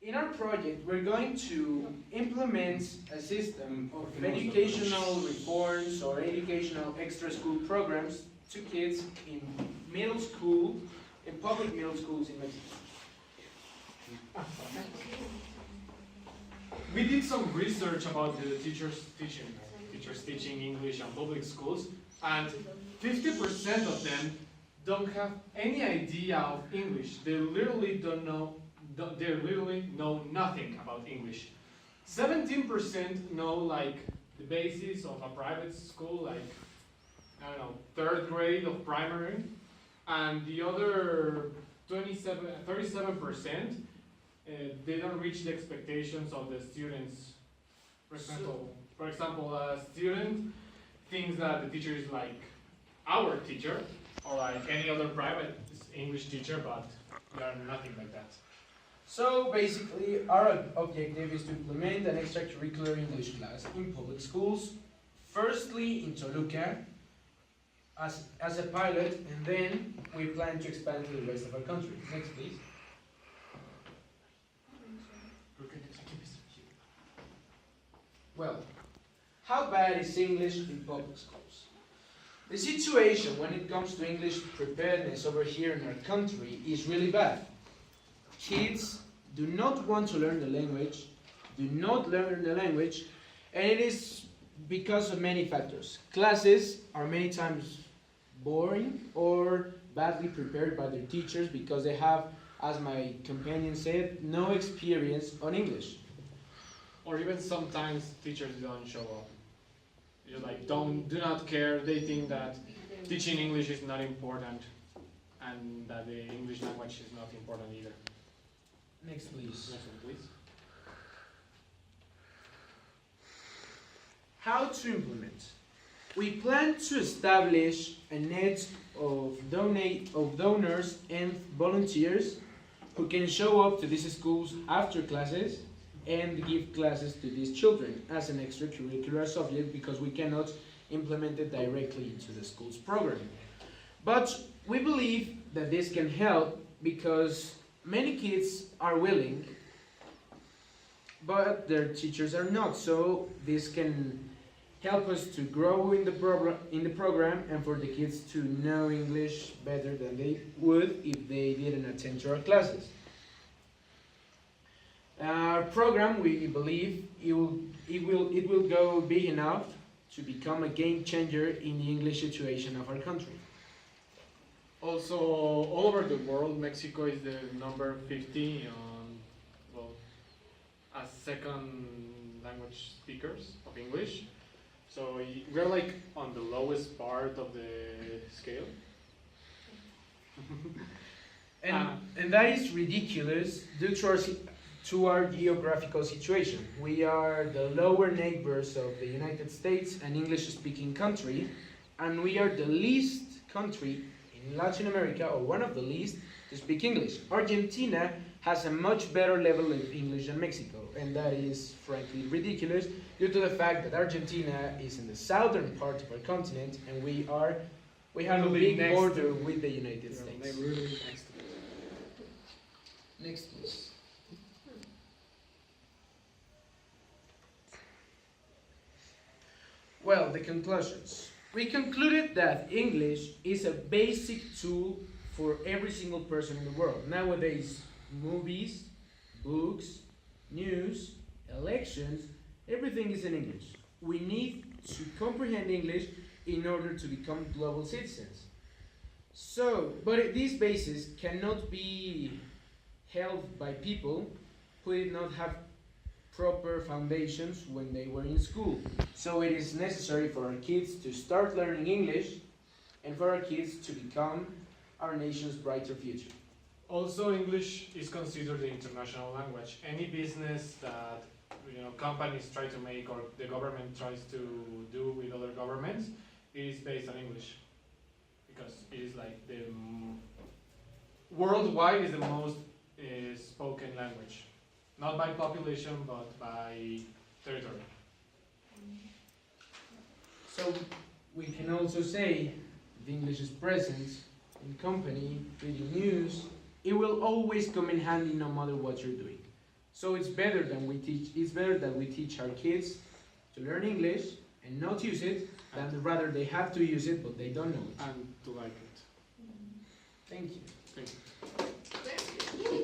In our project, we're going to implement a system of educational reforms or educational extra school programs to kids in middle school, in public middle schools in Mexico. We did some research about the teachers teaching English in public schools, and 50% of them don't have any idea of English. They literally know nothing about English. 17% know like the basis of a private school, like I don't know, third grade of primary, and the other 37% they don't reach the expectations of the students. For example, a student thinks that the teacher is like our teacher or like any other private English teacher, but we are nothing like that. So basically, our objective is to implement an extracurricular English class in public schools, firstly in Toluca as a pilot, and then we plan to expand to the rest of our country. Next, please. Well, how bad is English in public schools? The situation when it comes to English preparedness over here in our country is really bad. Kids do not want to learn the language, and it is because of many factors. Classes are many times boring or badly prepared by their teachers because they have, as my companion said, no experience on English. Or even sometimes teachers don't show up. Just like do not care. They think that teaching English is not important, and that the English language is not important either. Next, please. Next one, please. How to implement? We plan to establish a net of donors and volunteers who can show up to these schools after classes and give classes to these children as an extracurricular subject because we cannot implement it directly into the school's program. But we believe that this can help because many kids are willing, but their teachers are not. So this can help us to grow in the program and for the kids to know English better than they would if they didn't attend to our classes. Our program, we believe, it will go big enough to become a game changer in the English situation of our country. Also, all over the world, Mexico is the number 50 on, well, as second language speakers of English. So we're like on the lowest part of the scale. And that is ridiculous due to our geographical situation. We are the lower neighbors of the United States, an English-speaking country, and we are the least country in Latin America, or one of the least, to speak English. Argentina has a much better level of English than Mexico, and that is frankly ridiculous due to the fact that Argentina is in the southern part of our continent, and we have a big border with the United States. Next, please. Well, the conclusions. We concluded that English is a basic tool for every single person in the world. Nowadays, movies, books, news, elections, everything is in English. We need to comprehend English in order to become global citizens. But this basis cannot be held by people who did not have proper foundations when they were in school. So it is necessary for our kids to start learning English and for our kids to become our nation's brighter future. Also, English is considered the international language. Any business that companies try to make or the government tries to do with other governments, it is based on English because it is like the worldwide is the most spoken language. Not by population, but by territory. So we can also say the English's presence in company, reading news, it will always come in handy no matter what you're doing. So it's better than we teach. It's better that we teach our kids to learn English and not use it, than rather they have to use it but they don't know it. And to like it. Thank you. Thank you.